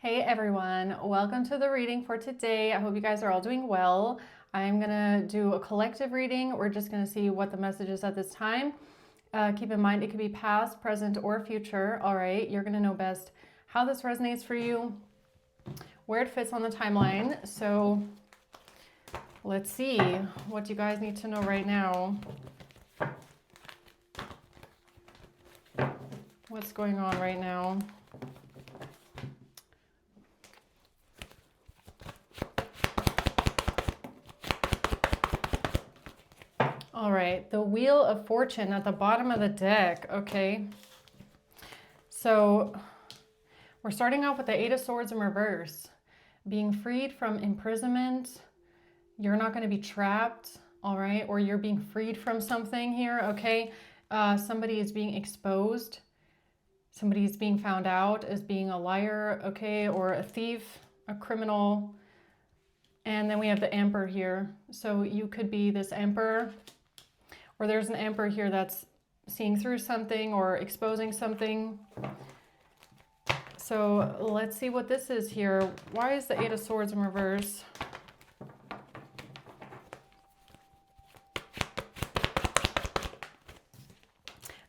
Hey everyone, welcome to the reading for today. I hope you guys are all doing well. I'm gonna do a collective reading. We're just gonna see what the message is at this time. Keep in mind it could be past, present, or future. All right, you're gonna know best how this resonates for you, where it fits on the timeline. So let's see what you guys need to know right now. What's going on right now? All right, the Wheel of Fortune at the bottom of the deck. Okay, so we're starting off with the Eight of Swords in reverse. Being freed from imprisonment. You're not going to be trapped, all right? Or you're being freed from something here, okay? Somebody is being exposed. Somebody is being found out as being a liar, okay? Or a thief, a criminal. And then we have the Emperor here. So you could be this Emperor, or there's an Emperor here that's seeing through something or exposing something. So let's see what this is here. Why is the Eight of Swords in reverse?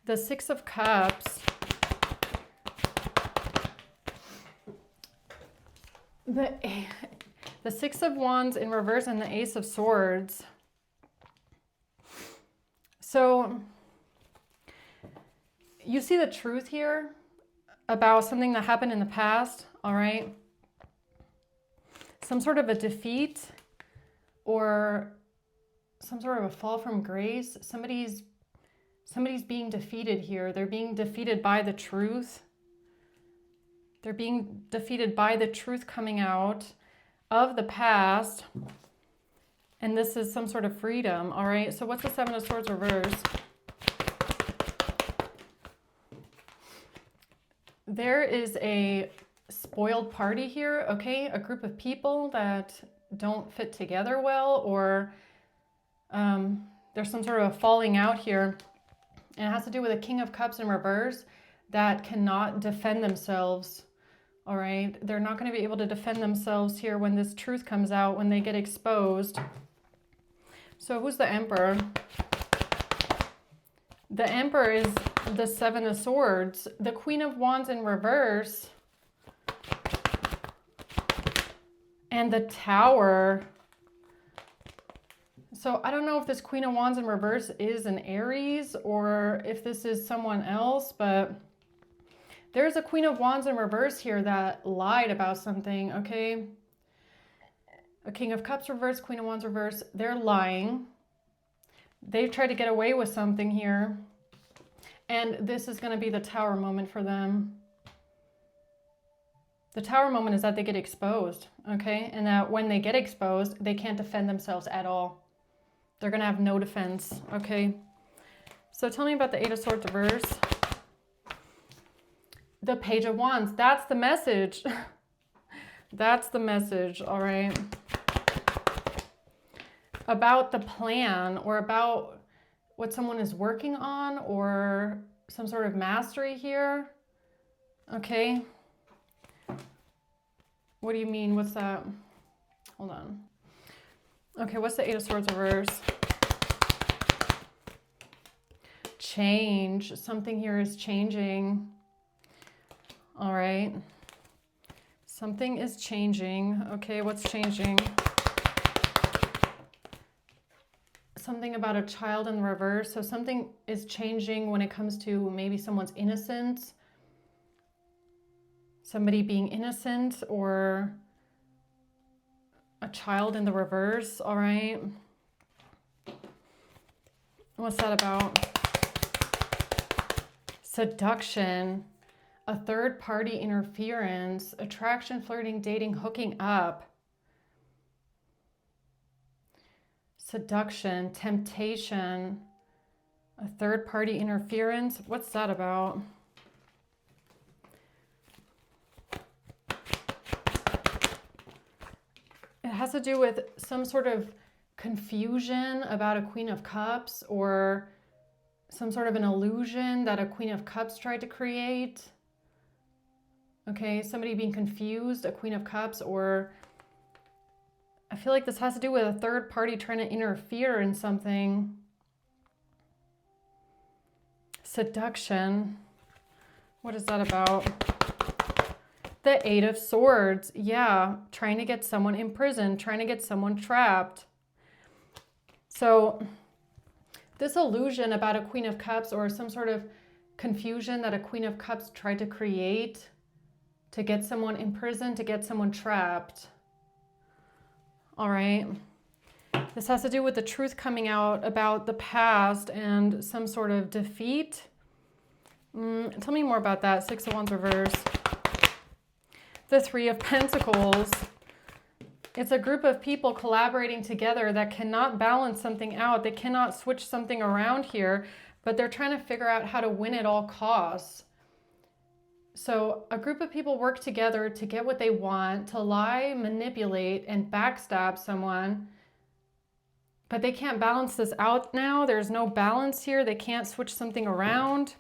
The Six of Cups. The Six of Wands in reverse and the Ace of Swords. So you see the truth here about something that happened in the past, all right? Some sort of a defeat or some sort of a fall from grace. Somebody's being defeated here. They're being defeated by the truth. They're being defeated by the truth coming out of the past. And this is some sort of freedom, all right? So what's the Seven of Swords reverse? There is a spoiled party here, okay? A group of people that don't fit together well, or there's some sort of a falling out here. And it has to do with a King of Cups in reverse that cannot defend themselves, all right? They're not going to be able to defend themselves here when this truth comes out, when they get exposed. So who's the Emperor? The Emperor is the Seven of Swords. The Queen of Wands in reverse. And the Tower. So I don't know if this Queen of Wands in reverse is an Aries or if this is someone else, but there's a Queen of Wands in reverse here that lied about something, okay? A King of Cups reverse, Queen of Wands reverse. They're lying. They've tried to get away with something here. And this is going to be the Tower moment for them. The Tower moment is that they get exposed, okay? And that when they get exposed, they can't defend themselves at all. They're going to have no defense, okay? So tell me about the Eight of Swords reverse. The Page of Wands. That's the message. That's the message, all right? About the plan or about what someone is working on or some sort of mastery here, okay? What do you mean? What's that? Hold on. Okay, what's the Eight of Swords reverse? Change. Something here is changing. All right. Something is changing. Okay, what's changing? Something about a child in reverse. So something is changing when it comes to maybe someone's innocence. Somebody being innocent or a child in the reverse, all right? What's that about? Seduction, a third party interference, attraction, flirting, dating, hooking up. Seduction, temptation, a third party interference. What's that about? It has to do with some sort of confusion about a Queen of Cups or some sort of an illusion that a Queen of Cups tried to create. Okay, somebody being confused, a Queen of Cups, or I feel like this has to do with a third party trying to interfere in something. Seduction. What is that about? The Eight of Swords. Yeah, trying to get someone imprisoned, trying to get someone trapped. So this illusion about a Queen of Cups or some sort of confusion that a Queen of Cups tried to create to get someone imprisoned, to get someone trapped. All right. This has to do with the truth coming out about the past and some sort of defeat. Tell me more about that. Six of Wands reverse. The Three of Pentacles. It's a group of people collaborating together that cannot balance something out. They cannot switch something around here, but they're trying to figure out how to win at all costs. So a group of people work together to get what they want, to lie, manipulate, and backstab someone. But they can't balance this out now. There's no balance here. They can't switch something around.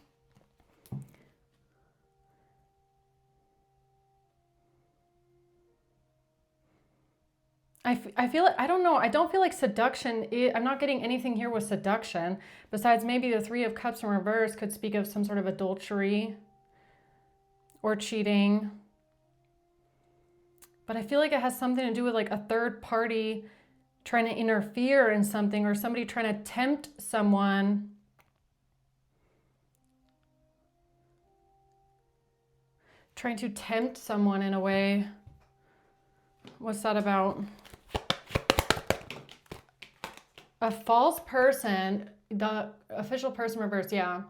I feel, I don't know, I don't feel like seduction, I'm not getting anything here with seduction, besides maybe the Three of Cups in reverse could speak of some sort of adultery or cheating. But I feel like it has something to do with like a third party trying to interfere in something, or somebody trying to tempt someone. Trying to tempt someone in a way. What's that about? A false person, the official person reverse, yeah.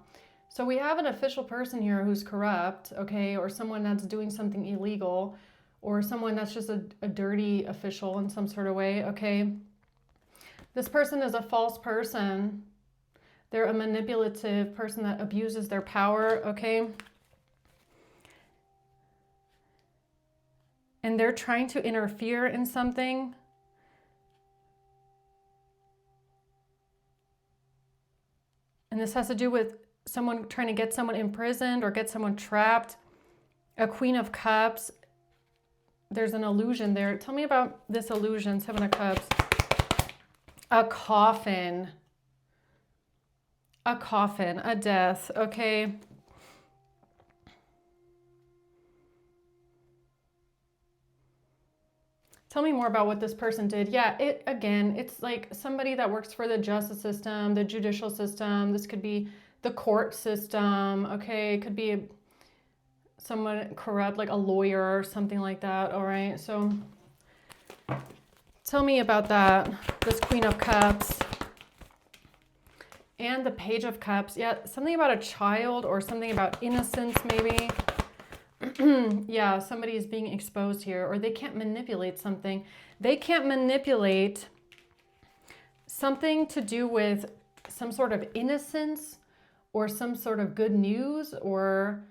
So we have an official person here who's corrupt, okay, or someone that's doing something illegal, or someone that's just a dirty official in some sort of way, okay. This person is a false person. They're a manipulative person that abuses their power, okay. And they're trying to interfere in something. And this has to do with someone trying to get someone imprisoned or get someone trapped. A Queen of Cups. There's an illusion there. Tell me about this illusion, Seven of Cups. A coffin. A coffin, a death, okay. Tell me more about what this person did. Yeah, it's like somebody that works for the justice system, the judicial system. This could be the court system, okay? It could be someone corrupt, like a lawyer or something like that, all right? So tell me about that, this Queen of Cups. And the Page of Cups. Yeah, something about a child or something about innocence maybe. Yeah, somebody is being exposed here, or they can't manipulate something. They can't manipulate something to do with some sort of innocence or some sort of good news or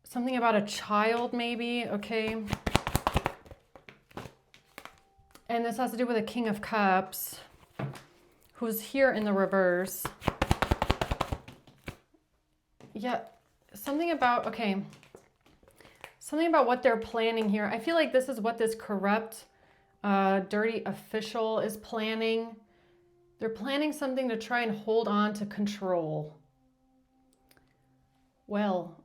something about a child maybe, okay? And this has to do with a King of Cups who's here in the reverse. Yeah, something about, okay. Something about what they're planning here. I feel like this is what this corrupt, dirty official is planning. They're planning something to try and hold on to control. Well,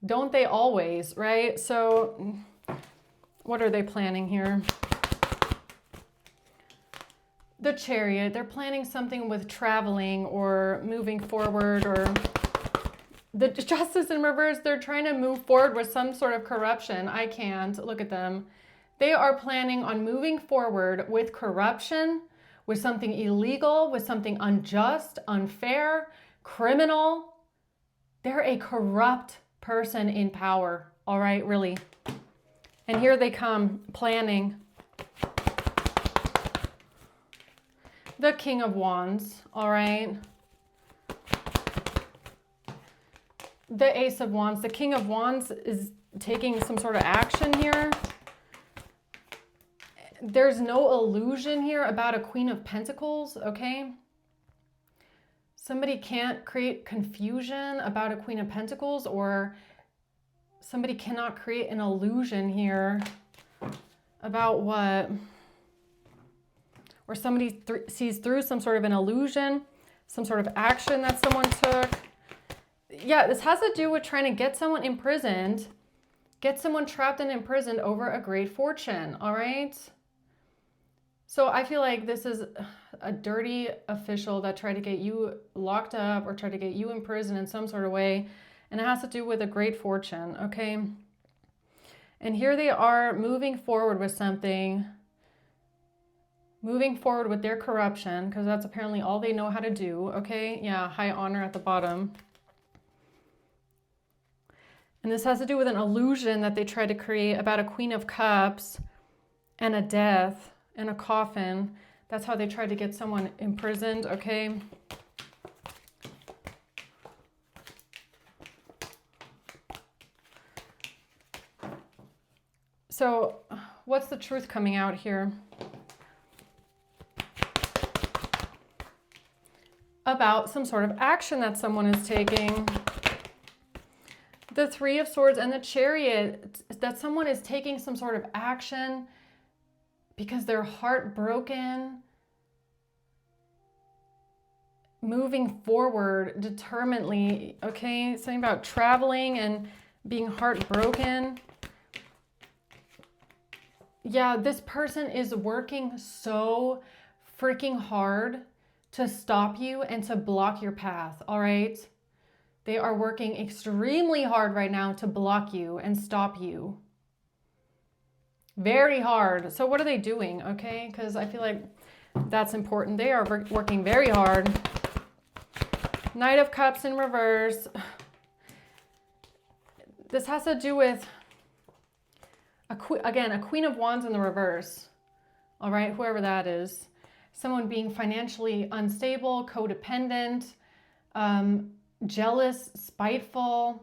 don't they always, right? So what are they planning here? The Chariot. They're planning something with traveling or moving forward, or the Justice in reverse, they're trying to move forward with some sort of corruption. I can't. Look at them. They are planning on moving forward with corruption, with something illegal, with something unjust, unfair, criminal. They're a corrupt person in power, all right, really. And here they come, planning. The King of Wands, all right. The Ace of Wands. The King of Wands is taking some sort of action here. There's no illusion here about a Queen of Pentacles, okay? Somebody can't create confusion about a Queen of Pentacles, or somebody cannot create an illusion here about what, or somebody sees through some sort of an illusion, some sort of action that someone took. Yeah, this has to do with trying to get someone imprisoned, get someone trapped and imprisoned over a great fortune, all right? So I feel like this is a dirty official that tried to get you locked up or tried to get you in prison in some sort of way, and it has to do with a great fortune, okay? And here they are moving forward with something, moving forward with their corruption, because that's apparently all they know how to do, okay? Yeah, high honor at the bottom. And this has to do with an illusion that they tried to create about a Queen of Cups and a death and a coffin. That's how they tried to get someone imprisoned, okay? So what's the truth coming out here? About some sort of action that someone is taking. The Three of Swords and the Chariot, that someone is taking some sort of action because they're heartbroken, moving forward determinedly, okay? Something about traveling and being heartbroken. Yeah, this person is working so freaking hard to stop you and to block your path, all right? They are working extremely hard right now to block you and stop you. Very hard. So what are they doing, okay? Because I feel like that's important. They are working very hard. Knight of Cups in reverse. This has to do with, again, a Queen of Wands in the reverse. All right, whoever that is. Someone being financially unstable, codependent, jealous, spiteful,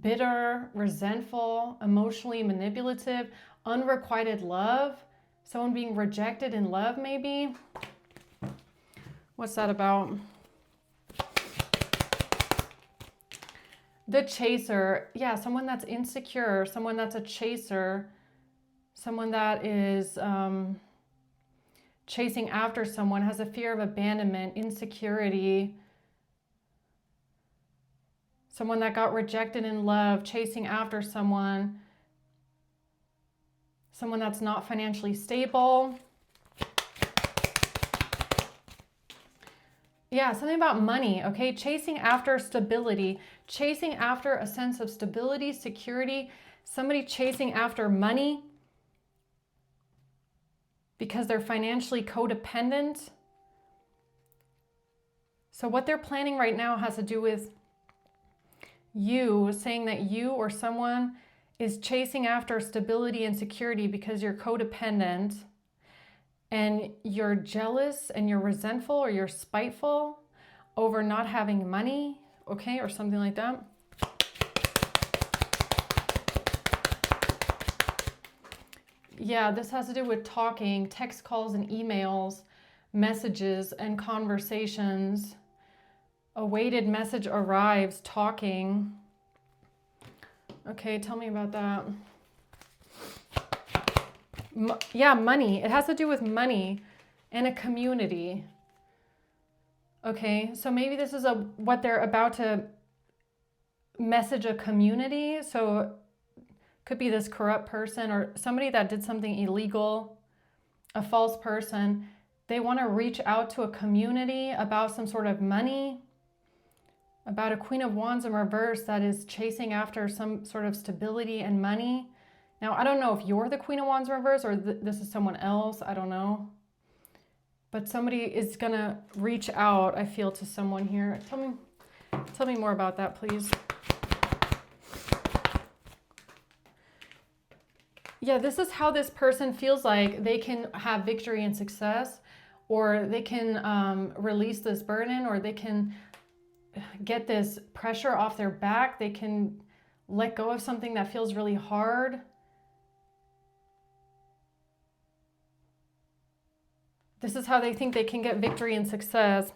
bitter, resentful, emotionally manipulative, unrequited love. Someone being rejected in love, maybe. What's that about? The Chaser. Yeah, someone that's insecure, someone that's a chaser, someone that is chasing after someone, has a fear of abandonment, insecurity. Someone that got rejected in love, chasing after someone. Someone that's not financially stable. Yeah, something about money, okay? Chasing after stability, chasing after a sense of stability, security. Somebody chasing after money because they're financially codependent. So what they're planning right now has to do with you saying that you or someone is chasing after stability and security because you're codependent and you're jealous and you're resentful or you're spiteful over not having money, okay, or something like that. Yeah, this has to do with talking, text calls and emails, messages and conversations. A weighted message arrives, talking. Okay, tell me about that. Yeah, money. It has to do with money and a community. Okay, so maybe this is what they're about to message a community. So could be this corrupt person or somebody that did something illegal, a false person. They want to reach out to a community about some sort of money, about a Queen of Wands in reverse that is chasing after some sort of stability and money. Now, I don't know if you're the Queen of Wands in reverse or this is someone else. I don't know. But somebody is going to reach out, I feel, to someone here. Tell me more about that, please. Yeah, this is how this person feels like they can have victory and success, or they can release this burden, or they can get this pressure off their back. They can let go of something that feels really hard. This is how they think they can get victory and success.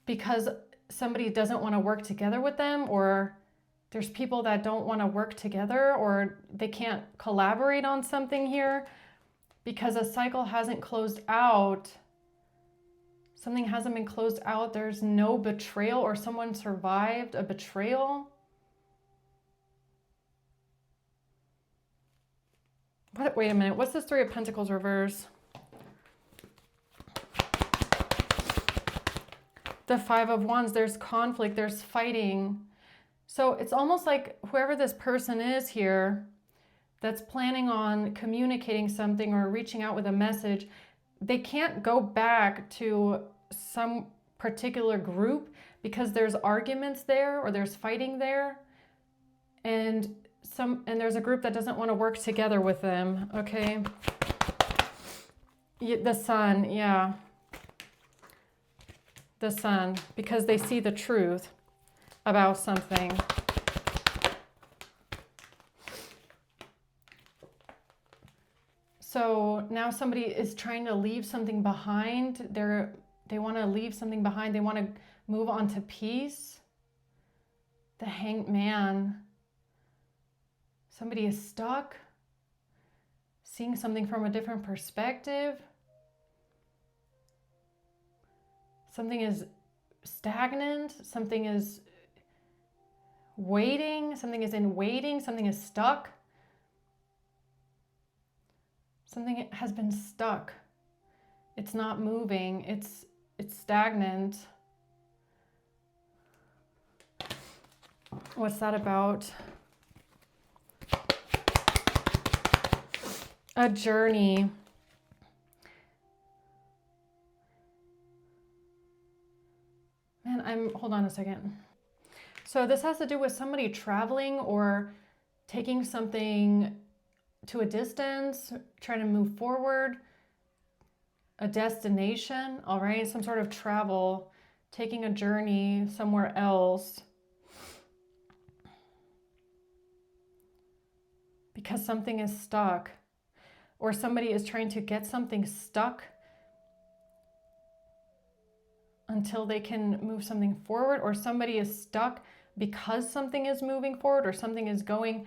because somebody doesn't want to work together with them, or there's people that don't want to work together, or they can't collaborate on something here because a cycle hasn't closed out. Something hasn't been closed out. There's no betrayal, or someone survived a betrayal. Wait a minute. What's this Three of Pentacles reverse? The Five of Wands. There's conflict. There's fighting. So it's almost like whoever this person is here that's planning on communicating something or reaching out with a message, they can't go back to some particular group because there's arguments there, or there's fighting there, and there's a group that doesn't want to work together with them. Okay, the Sun, yeah, the Sun, because they see the truth about something. So now somebody is trying to leave something behind. They want to leave something behind. They want to move on to peace. The Hanged Man. Somebody is stuck, seeing something from a different perspective. Something is stagnant. Something is waiting. Something is in waiting. Something is stuck. Something has been stuck. It's not moving. It's stagnant. What's that about? A journey. Man, hold on a second. So this has to do with somebody traveling or taking something to a distance, trying to move forward, a destination, all right? Some sort of travel, taking a journey somewhere else. Because something is stuck, or somebody is trying to get something stuck until they can move something forward, or somebody is stuck because something is moving forward, or something is going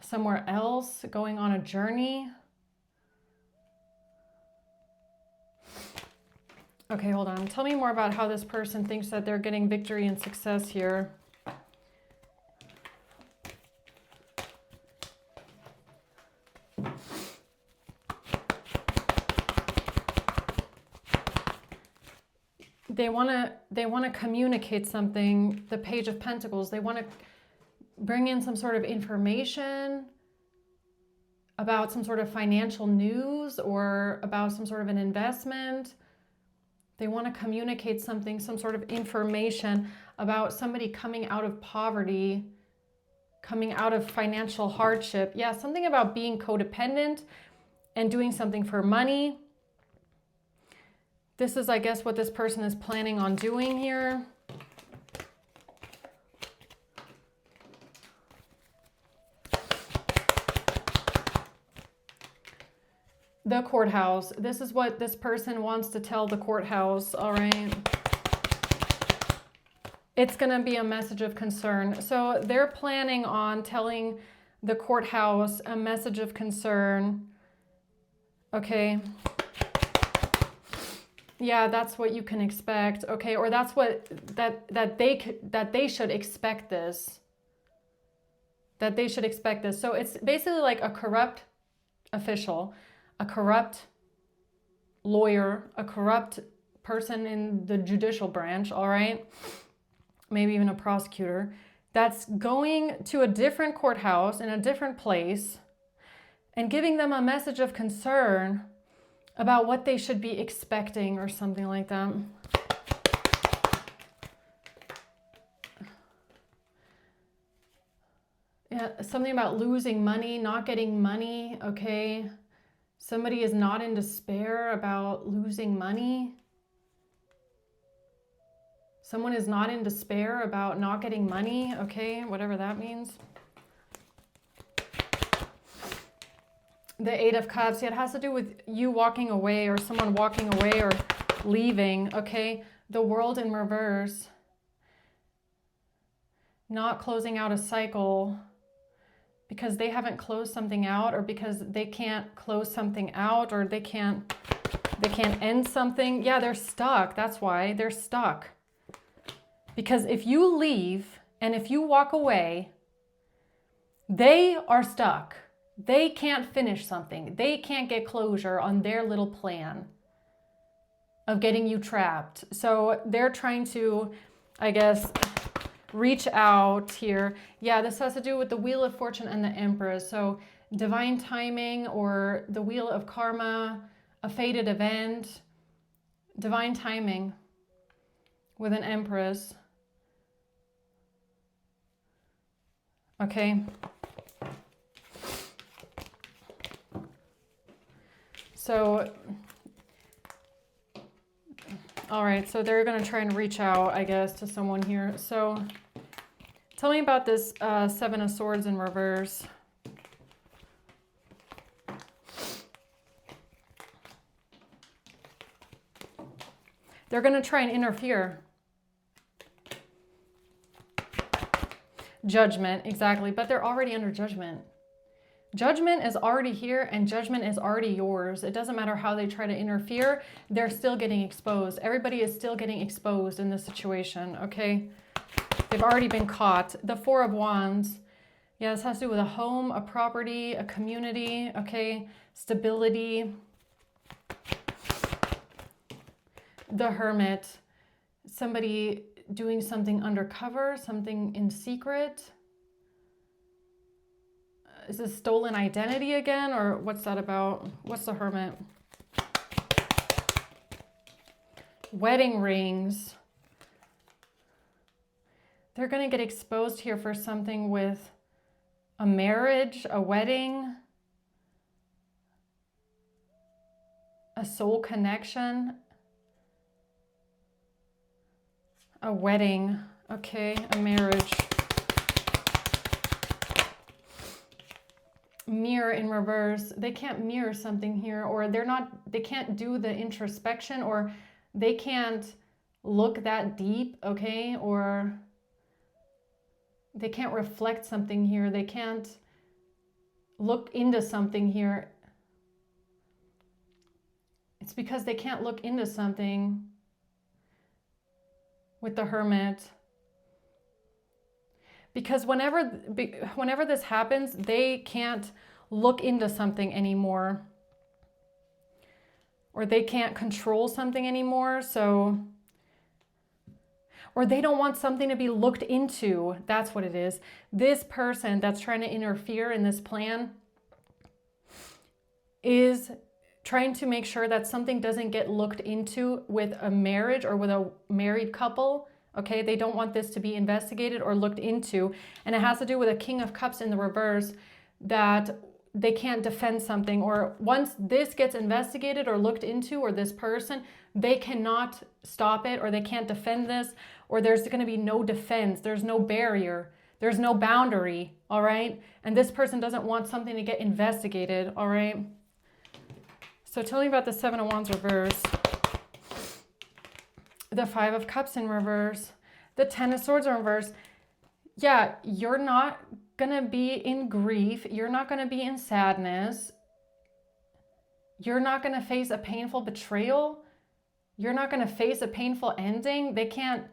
somewhere else, going on a journey. Okay, hold on. Tell me more about how this person thinks that they're getting victory and success here. They want to communicate something. The Page of Pentacles. They want to bring in some sort of information about some sort of financial news or about some sort of an investment. They want to communicate something, some sort of information about somebody coming out of poverty, coming out of financial hardship. Yeah, something about being codependent and doing something for money. This is, I guess, what this person is planning on doing here. The courthouse. This is what this person wants to tell the courthouse, all right? It's going to be a message of concern. So they're planning on telling the courthouse a message of concern. Okay. Yeah, that's what you can expect. Okay, or that's what that they should expect this. That they should expect this. So it's basically like a corrupt official, a corrupt lawyer, a corrupt person in the judicial branch, all right? Maybe even a prosecutor that's going to a different courthouse in a different place and giving them a message of concern about what they should be expecting or something like that. Yeah, something about losing money, not getting money, okay? Somebody is not in despair about losing money. Someone is not in despair about not getting money, okay? Whatever that means. The Eight of Cups, yeah, it has to do with you walking away or someone walking away or leaving, okay? The World in reverse, not closing out a cycle because they haven't closed something out, or because they can't close something out, or they can't end something. Yeah, they're stuck. That's why they're stuck. Because if you leave and if you walk away, they are stuck. They can't finish something. They can't get closure on their little plan of getting you trapped. So they're trying to, I guess, reach out here. Yeah, this has to do with the Wheel of Fortune and the Empress. So divine timing, or the Wheel of Karma, a fated event, divine timing with an Empress. Okay. So, all right, so they're going to try and reach out, I guess, to someone here. So tell me about this Seven of Swords in reverse. They're going to try and interfere. Judgment, exactly. But they're already under judgment. Judgment is already here, and judgment is already yours. It doesn't matter how they try to interfere. They're still getting exposed. Everybody is still getting exposed in this situation, okay? They've already been caught. The Four of Wands. Yeah, this has to do with a home, a property, a community, okay? Stability. The Hermit. Somebody doing something undercover, something in secret. Is this stolen identity again, or what's that about? What's the Hermit? Wedding rings. They're going to get exposed here for something with a marriage, a wedding, a soul connection, a wedding, okay, a marriage. Mirror in reverse. They can't mirror something here, or they can't do the introspection, or they can't look that deep, okay? Or they can't reflect something here. They can't look into something here. It's because they can't look into something with the Hermit. Because whenever this happens, they can't look into something anymore. Or they can't control something anymore. So, or they don't want something to be looked into. That's what it is. This person that's trying to interfere in this plan is trying to make sure that something doesn't get looked into with a marriage or with a married couple. Okay, they don't want this to be investigated or looked into. And it has to do with a King of Cups in the reverse, that they can't defend something, or once this gets investigated or looked into, or this person, they cannot stop it, or they can't defend this, or there's going to be no defense. There's no barrier. There's no boundary. All right. And this person doesn't want something to get investigated. All right. So tell me about the Seven of Wands reverse. The Five of Cups in reverse, the Ten of Swords in reverse. Yeah, you're not going to be in grief. You're not going to be in sadness. You're not going to face a painful betrayal. You're not going to face a painful ending. They can't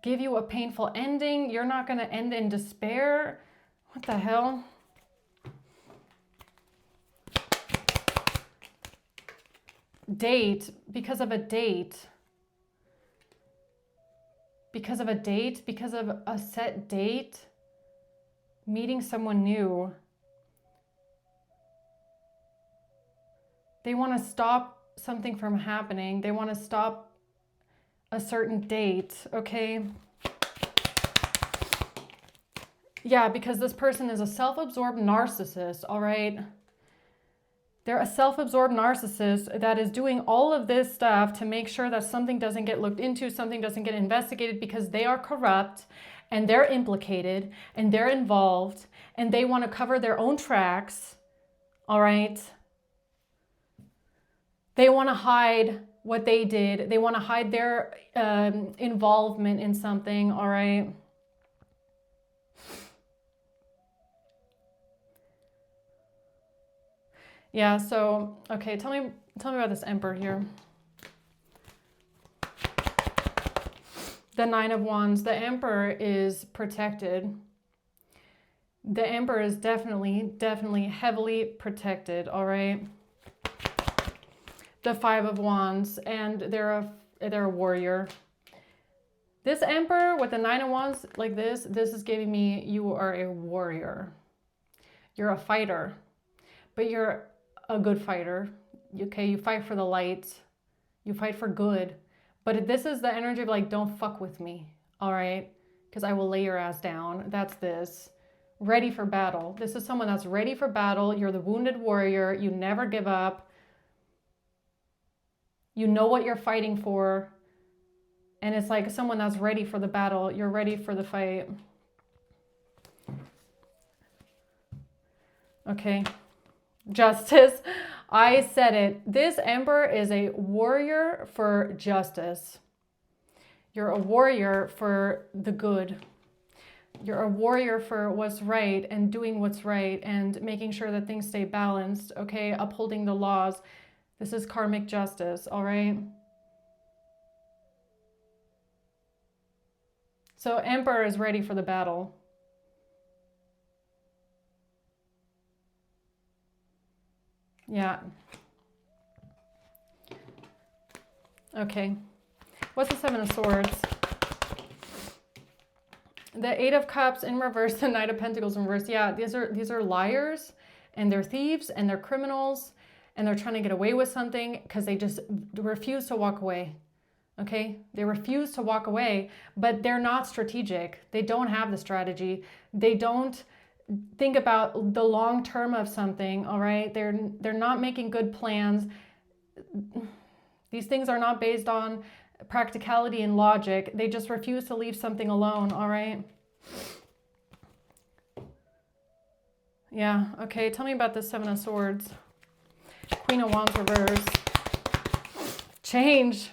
give you a painful ending. You're not going to end in despair. What the hell? Date, because of a date. Because of a date, because of a set date, meeting someone new. They want to stop something from happening. They want to stop a certain date, okay? Yeah, because this person is a self-absorbed narcissist, all right? They're a self-absorbed narcissist that is doing all of this stuff to make sure that something doesn't get looked into, something doesn't get investigated, because they are corrupt and they're implicated and they're involved and they want to cover their own tracks, all right? They want to hide what they did. They want to hide their involvement in something, all right? Yeah, so, okay, tell me about this Emperor here. The Nine of Wands. The Emperor is protected. The Emperor is definitely heavily protected, all right? The Five of Wands, and they're a warrior. This Emperor with the Nine of Wands like this is giving me you are a warrior. You're a fighter, but you're a good fighter. Okay, you fight for the light. You fight for good. But this is the energy of like, don't fuck with me, all right? Because I will lay your ass down. That's this. Ready for battle. This is someone that's ready for battle. You're the wounded warrior. You never give up. You know what you're fighting for. And it's like someone that's ready for the battle. You're ready for the fight. Okay. Justice. I said it. This Emperor is a warrior for justice. You're a warrior for the good. You're a warrior for what's right and doing what's right and making sure that things stay balanced, okay? Upholding the laws. This is karmic justice, all right? So Emperor is ready for the battle. Yeah. Okay. What's the Seven of Swords? The Eight of Cups in reverse, the Knight of Pentacles in reverse. Yeah, these are liars, and they're thieves, and they're criminals, and they're trying to get away with something because they just refuse to walk away. Okay? They refuse to walk away, but they're not strategic. They don't have the strategy. They don't think about the long term of something, all right? They're not making good plans. These things are not based on practicality and logic. They just refuse to leave something alone, all right? Yeah, okay, tell me about the Seven of Swords. Queen of Wands reverse. Change.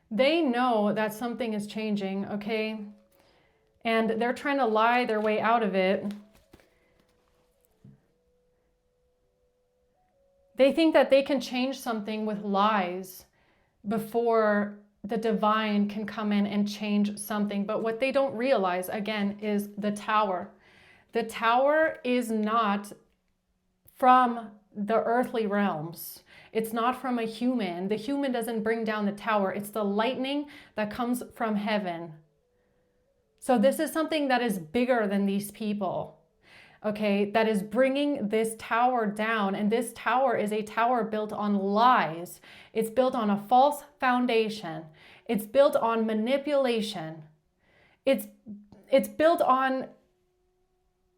They know that something is changing, okay? And they're trying to lie their way out of it. They think that they can change something with lies before the divine can come in and change something. But what they don't realize, again, is the Tower. The Tower is not from the earthly realms. It's not from a human. The human doesn't bring down the Tower. It's the lightning that comes from heaven. So this is something that is bigger than these people, okay, that is bringing this tower down. And this tower is a tower built on lies. It's built on a false foundation. It's built on manipulation. It's built on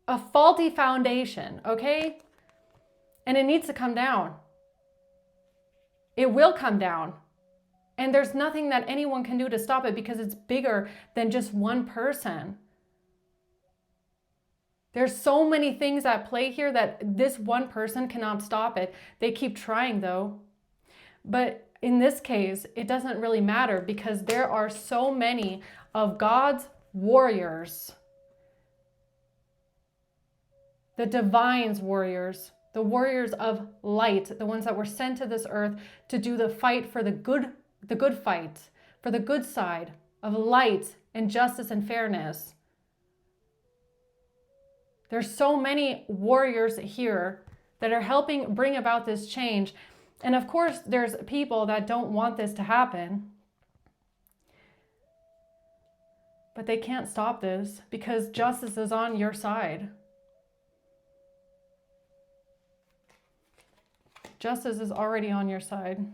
a faulty foundation, okay? And it needs to come down. It will come down. And there's nothing that anyone can do to stop it because it's bigger than just one person. There's so many things at play here that this one person cannot stop it. They keep trying though. But in this case, it doesn't really matter because there are so many of God's warriors. The divine's warriors. The warriors of light. The ones that were sent to this earth to do the fight for the good fight, for the good side of light and justice and fairness. There's so many warriors here that are helping bring about this change. And of course, there's people that don't want this to happen. But they can't stop this because justice is on your side. Justice is already on your side.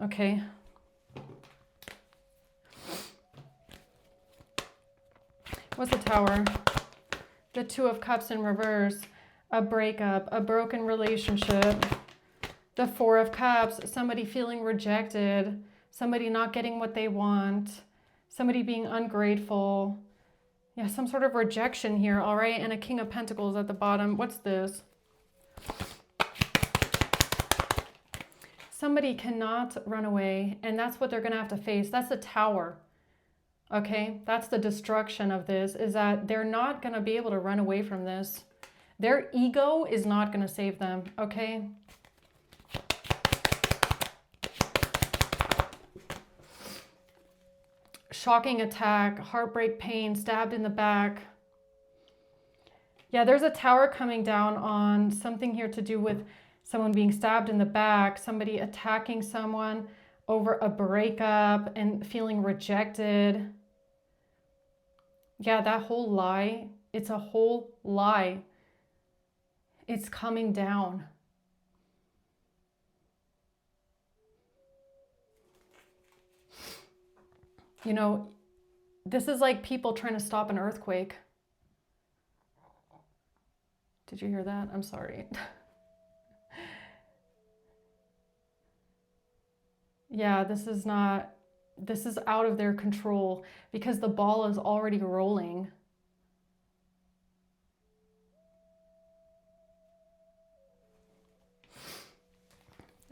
Okay. What's the Tower? The Two of Cups in reverse. A breakup, a broken relationship. The Four of Cups, somebody feeling rejected. Somebody not getting what they want. Somebody being ungrateful. Yeah, some sort of rejection here, all right? And a King of Pentacles at the bottom. What's this? Somebody cannot run away, and that's what they're going to have to face. That's the Tower. Okay, that's the destruction of this, is that they're not going to be able to run away from this. Their ego is not going to save them, okay? Shocking attack, heartbreak, pain, stabbed in the back. Yeah, there's a tower coming down on something here to do with someone being stabbed in the back, somebody attacking someone over a breakup and feeling rejected. Yeah, that whole lie, it's a whole lie. It's coming down. You know, this is like people trying to stop an earthquake. Did you hear that? I'm sorry. Yeah, this is out of their control because the ball is already rolling.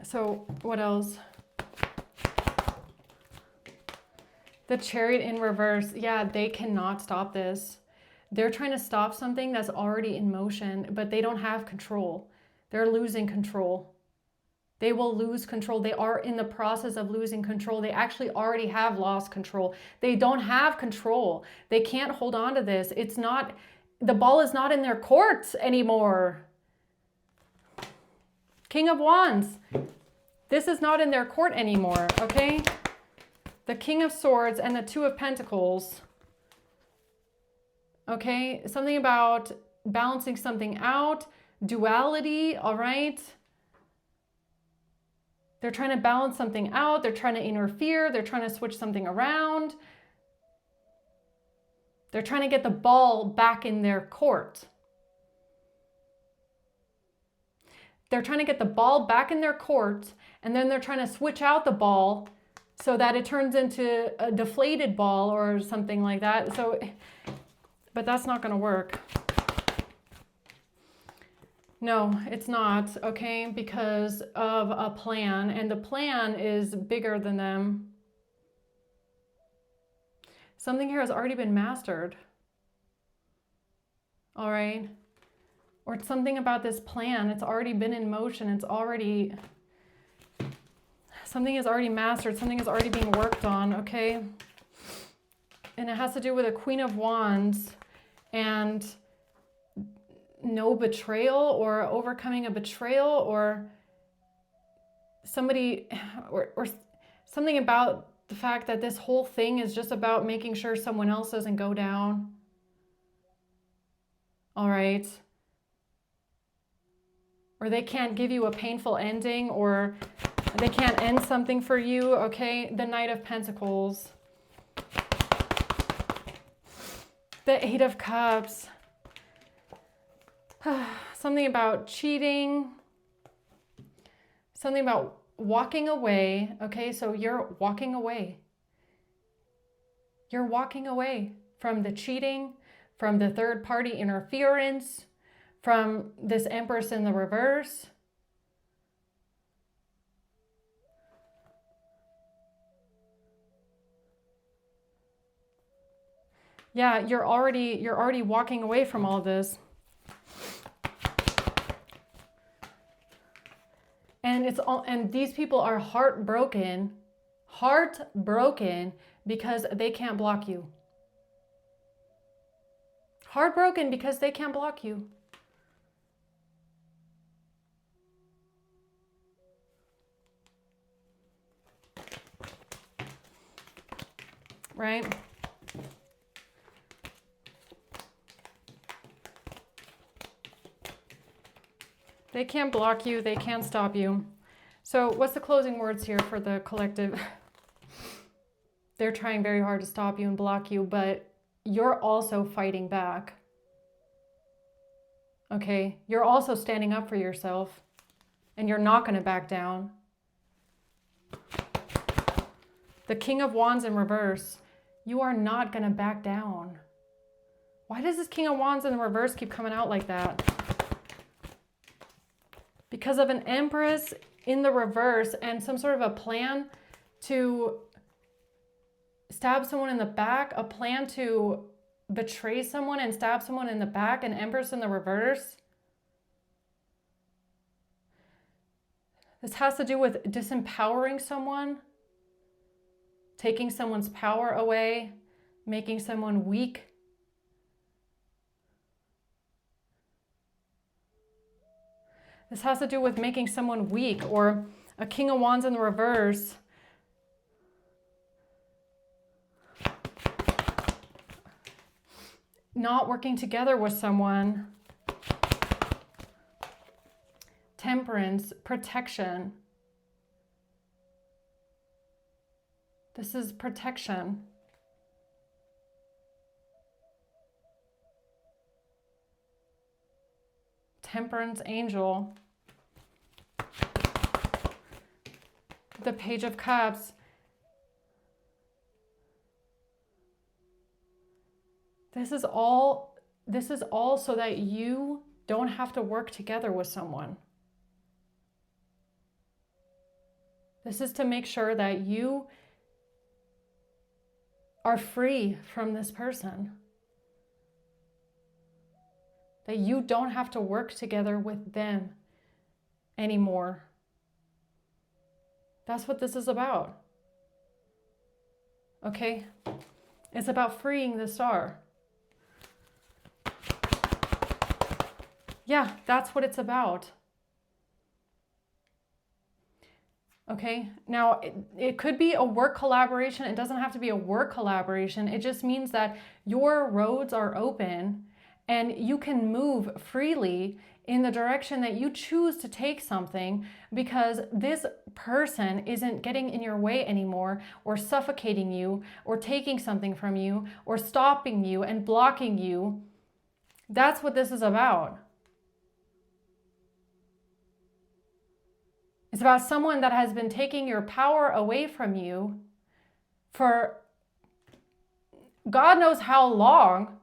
So what else? The Chariot in reverse. Yeah, they cannot stop this. They're trying to stop something that's already in motion, but they don't have control. They're losing control. They will lose control. They are in the process of losing control. They actually already have lost control. They don't have control. They can't hold on to this. It's not, the ball is not in their court anymore. King of Wands. This is not in their court anymore, okay? The King of Swords and the Two of Pentacles. Okay, something about balancing something out, duality, all right? They're trying to balance something out. They're trying to interfere. They're trying to switch something around. They're trying to get the ball back in their court. They're trying to get the ball back in their court, and then they're trying to switch out the ball so that it turns into a deflated ball or something like that. So, but that's not going to work. No, it's not, okay, because of a plan, and the plan is bigger than them. Something here has already been mastered. All right? Or it's something about this plan. It's already been in motion. It's already, something is already mastered. Something is already being worked on, okay? And it has to do with a Queen of Wands and no betrayal or overcoming a betrayal or somebody or something about the fact that this whole thing is just about making sure someone else doesn't go down. All right. Or they can't give you a painful ending, or they can't end something for you, okay? The Knight of Pentacles. The Eight of Cups. Something about cheating. Something about walking away, okay? So you're walking away. You're walking away from the cheating, from the third party interference, from this Empress in the reverse. Yeah, you're already walking away from all this. And these people are heartbroken because they can't block you. Heartbroken because they can't block you. Right? They can't block you. They can't stop you. So what's the closing words here for the collective? They're trying very hard to stop you and block you, but you're also fighting back. Okay? You're also standing up for yourself, and you're not going to back down. The King of Wands in reverse. You are not going to back down. Why does this King of Wands in the reverse keep coming out like that? because of an Empress in the reverse and some sort of a plan to stab someone in the back, a plan to betray someone and stab someone in the back, an Empress in the reverse. This has to do with disempowering someone, taking someone's power away, making someone weak. This has to do with making someone weak, or a King of Wands in the reverse. Not working together with someone. Temperance, protection. This is protection. Temperance angel. The Page of Cups. This is all so that you don't have to work together with someone. This is to make sure that you are free from this person. That you don't have to work together with them anymore. That's what this is about. Okay? It's about freeing the star. Yeah, that's what it's about. Okay, now it could be a work collaboration. It doesn't have to be a work collaboration. It just means that your roads are open and you can move freely in the direction that you choose to take something, because this person isn't getting in your way anymore, or suffocating you, or taking something from you, or stopping you and blocking you. That's what this is about. It's about someone that has been taking your power away from you for God knows how long,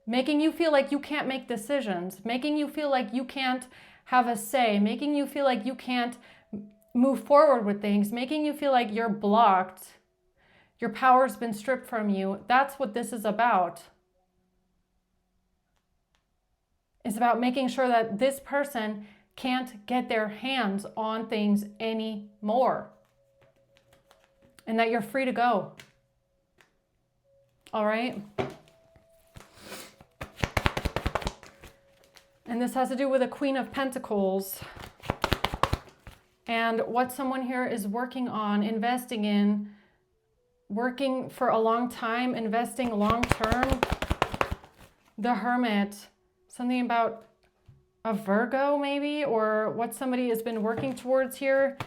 making you feel like you can't make decisions, making you feel like you can't have a say, making you feel like you can't move forward with things, making you feel like you're blocked, your power's been stripped from you. That's what this is about. It's about making sure that this person can't get their hands on things anymore, and that you're free to go. All right? And this has to do with a Queen of Pentacles and what someone here is working on, investing in, working for a long time, investing long term. The Hermit, something about a Virgo maybe, or what somebody has been working towards here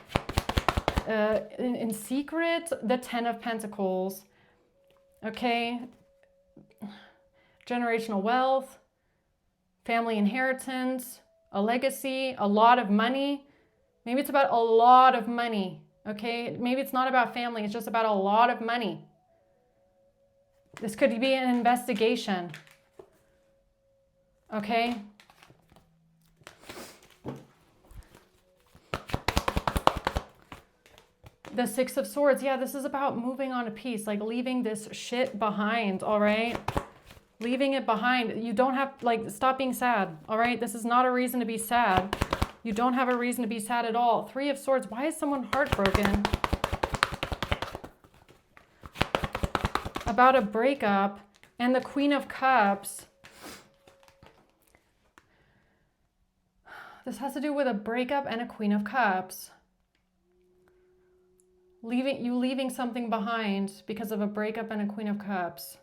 in secret. The Ten of Pentacles. Okay, generational wealth, family inheritance, a legacy, a lot of money. Maybe it's about a lot of money. Okay, maybe it's not about family, it's just about a lot of money. This could be an investigation. Okay. The Six of Swords. Yeah, this is about moving on a piece, like leaving this shit behind, all right? Leaving it behind. You don't have, like, stop being sad, all right? This is not a reason to be sad. You don't have a reason to be sad at all. Three of Swords. Why is someone heartbroken? About a breakup. And the Queen of Cups. This has to do with a breakup and a Queen of Cups. Leaving something behind because of a breakup and a Queen of Cups.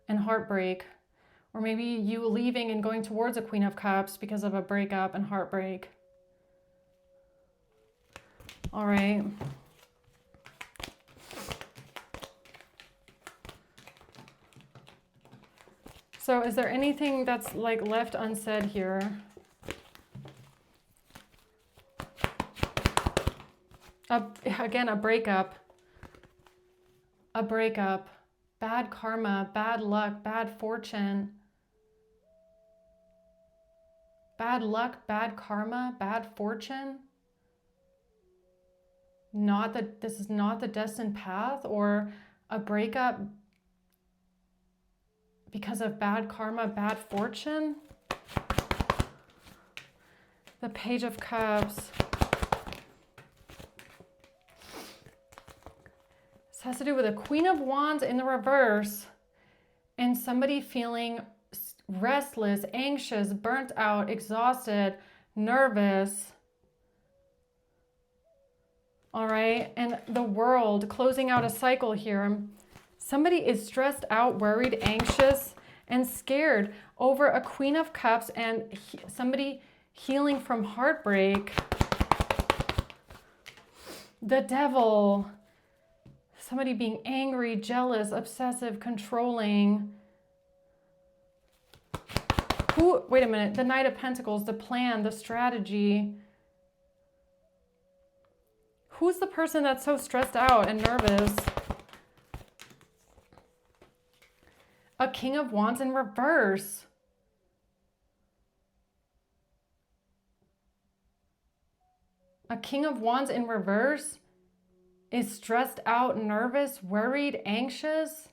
And heartbreak. Or maybe you leaving and going towards a Queen of Cups because of a breakup and heartbreak. All right. So is there anything that's like left unsaid here? Again, a breakup. A breakup. Bad karma, bad luck, bad fortune. bad luck, bad karma, bad fortune. This is not the destined path, or a breakup because of bad karma, bad fortune. The Page of Cups. This has to do with a Queen of Wands in the reverse and somebody feeling restless, anxious, burnt out, exhausted, nervous. All right, and the World, closing out a cycle here. Somebody is stressed out, worried, anxious, and scared over a Queen of Cups and somebody healing from heartbreak. The Devil, somebody being angry, jealous, obsessive, controlling. Wait a minute, the Knight of Pentacles, the plan, the strategy. Who's the person that's so stressed out and nervous? A King of Wands in reverse. A King of Wands in reverse is stressed out, nervous, worried, anxious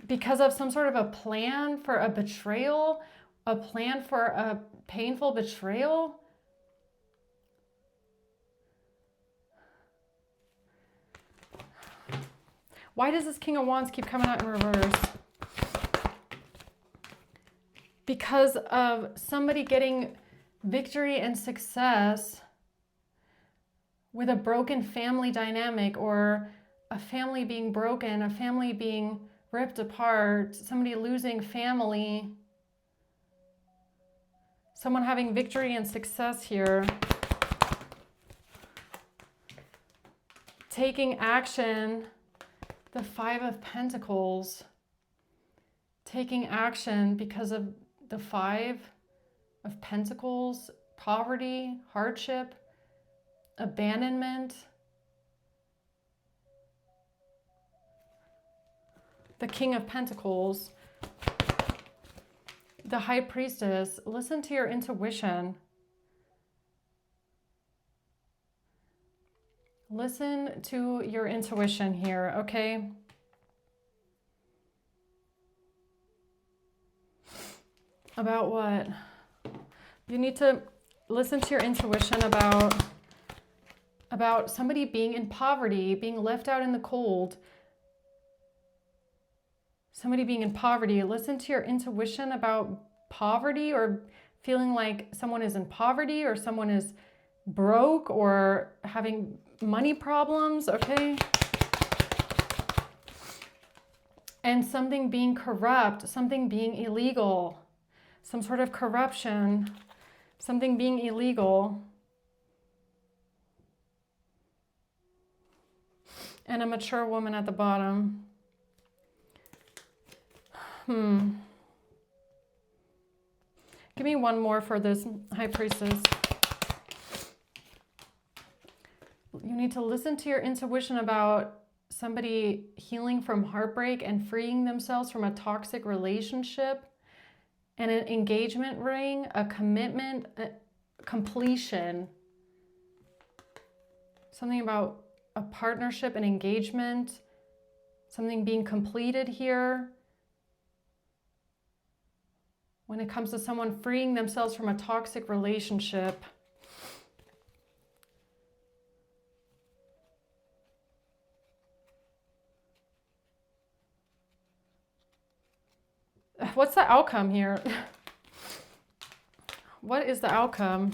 because of some sort of a plan for a betrayal, a plan for a painful betrayal. Why does this King of Wands keep coming out in reverse? Because of somebody getting victory and success with a broken family dynamic, or a family being broken, a family being ripped apart, somebody losing family, someone having victory and success here. Taking action, the Five of Pentacles. Taking action because of the Five of Pentacles, poverty, hardship, abandonment. The King of Pentacles, the High Priestess. Listen to your intuition. Listen to your intuition here, okay? About what? You need to listen to your intuition about somebody being in poverty, being left out in the cold. Somebody being in poverty. Listen to your intuition about poverty, or feeling like someone is in poverty, or someone is broke, or having money problems, okay? And something being corrupt, something being illegal, some sort of corruption, something being illegal. And a mature woman at the bottom. Give me one more for this High Priestess. You need to listen to your intuition about somebody healing from heartbreak and freeing themselves from a toxic relationship, and an engagement ring, a commitment, a completion. Something about a partnership, an engagement, something being completed here. When it comes to someone freeing themselves from a toxic relationship. What's the outcome here? What is the outcome?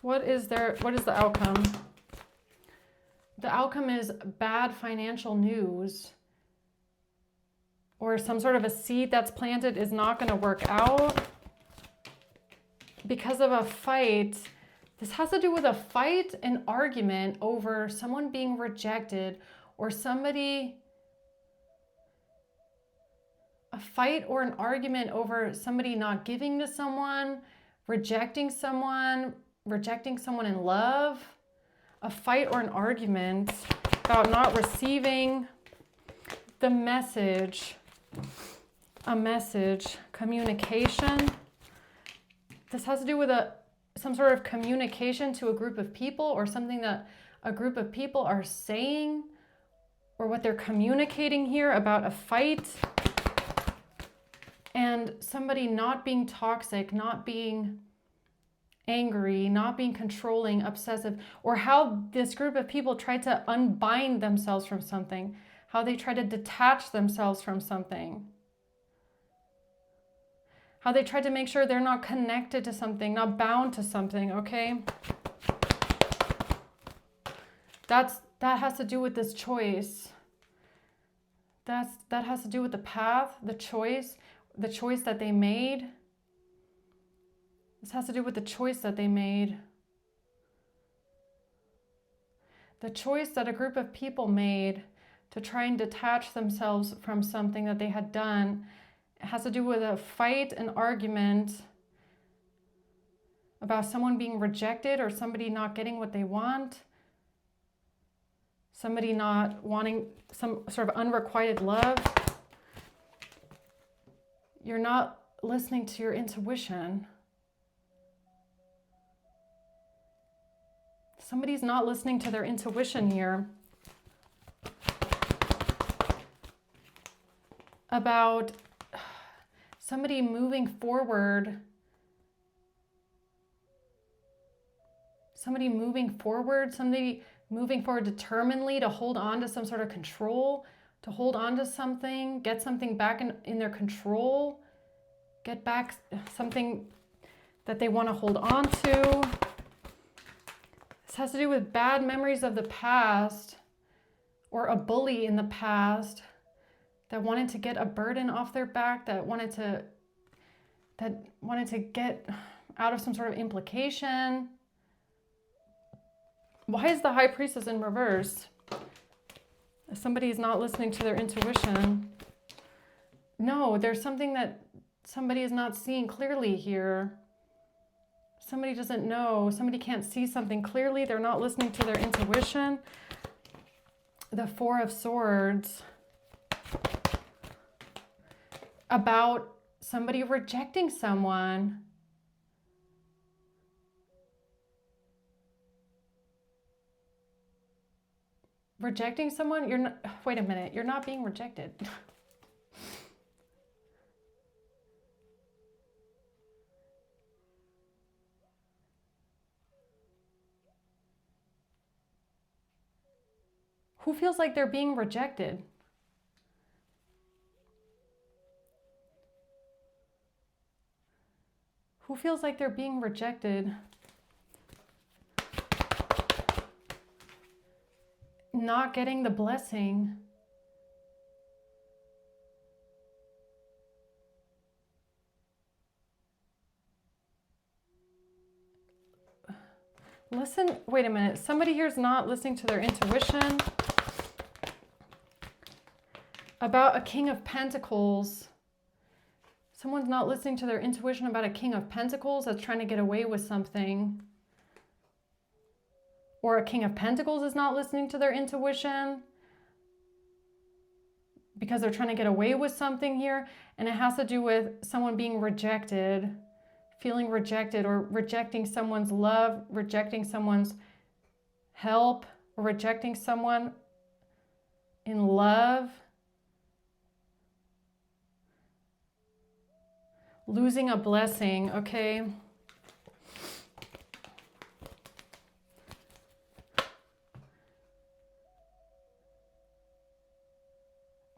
What is the outcome? The outcome is bad financial news, or some sort of a seed that's planted is not going to work out because of a fight. This has to do with a fight, an argument over someone being rejected, or a fight or an argument over somebody not giving to someone, rejecting someone in love, a fight or an argument about not receiving the message, a message, communication. This has to do with some sort of communication to a group of people, or something that a group of people are saying, or what they're communicating here about a fight. And somebody not being toxic, not being angry, not being controlling, obsessive, or how this group of people tried to unbind themselves from something, how they try to detach themselves from something, how they tried to make sure they're not connected to something, not bound to something, okay? That has to do with this choice. That has to do with the path, the choice that they made. This has to do with the choice that they made. The choice that a group of people made to try and detach themselves from something that they had done. It has to do with a fight, an argument about someone being rejected, or somebody not getting what they want, somebody not wanting some sort of unrequited love. You're not listening to your intuition. Somebody's not listening to their intuition here about somebody moving forward. Somebody moving forward determinedly to hold on to some sort of control, to hold on to something, get something back in their control, get back something that they want to hold on to. This has to do with bad memories of the past, or a bully in the past that wanted to get a burden off their back, that wanted to get out of some sort of implication. Why is the High Priestess in reverse? Somebody is not listening to their intuition. No, there's something that somebody is not seeing clearly here. Somebody doesn't know. Somebody can't see something clearly. They're not listening to their intuition. The Four of Swords. About somebody rejecting someone. Rejecting someone? You're not, wait a minute, you're not being rejected. Who feels like they're being rejected? Who feels like they're being rejected? Not getting the blessing. Listen, wait a minute. Somebody here is not listening to their intuition. About a King of Pentacles. Someone's not listening to their intuition about a King of Pentacles that's trying to get away with something. Or a King of Pentacles is not listening to their intuition because they're trying to get away with something here. And it has to do with someone being rejected, feeling rejected, or rejecting someone's love, rejecting someone's help, or rejecting someone in love. Losing a blessing, okay?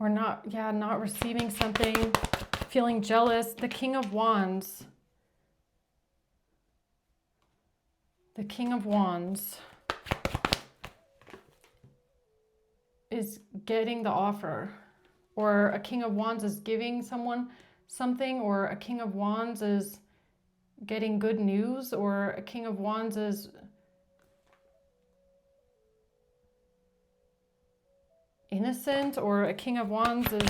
Or not receiving something, feeling jealous. The King of Wands. The King of Wands is getting the offer. Or a King of Wands is giving someone something, or a King of Wands is getting good news, or a King of Wands is innocent, or a King of Wands is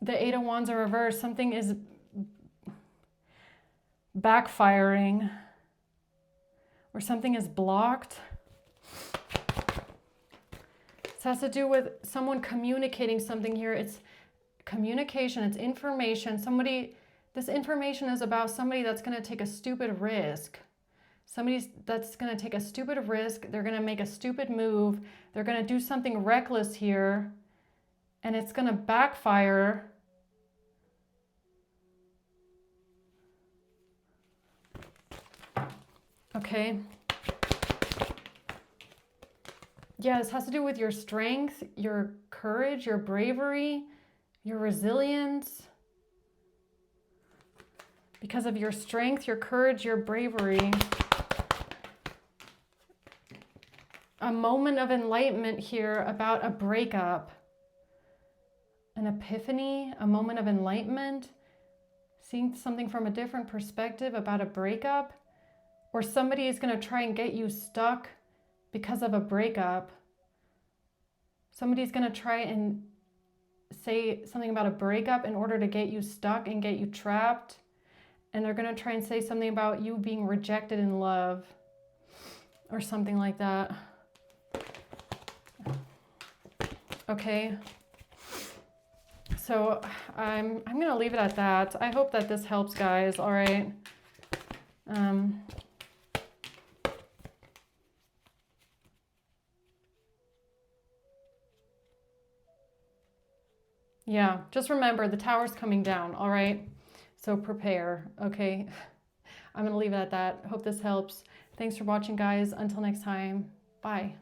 the Eight of Wands in reverse. Something is backfiring, or something is blocked. This has to do with someone communicating something here. It's communication, it's information. This information is about somebody that's going to take a stupid risk. Somebody that's going to take a stupid risk. They're going to make a stupid move. They're going to do something reckless here, and it's going to backfire. Okay. Yeah, this has to do with your strength, your courage, your bravery, your resilience. Because of your strength, your courage, your bravery. A moment of enlightenment here about a breakup. An epiphany, a moment of enlightenment. Seeing something from a different perspective about a breakup. Or somebody is going to try and get you stuck because of a breakup. Somebody's going to try and say something about a breakup in order to get you stuck and get you trapped. And they're going to try and say something about you being rejected in love or something like that. Okay. So I'm going to leave it at that. I hope that this helps, guys. All right. Yeah, just remember the tower's coming down, all right? So prepare, okay? I'm going to leave it at that. Hope this helps. Thanks for watching, guys. Until next time, bye.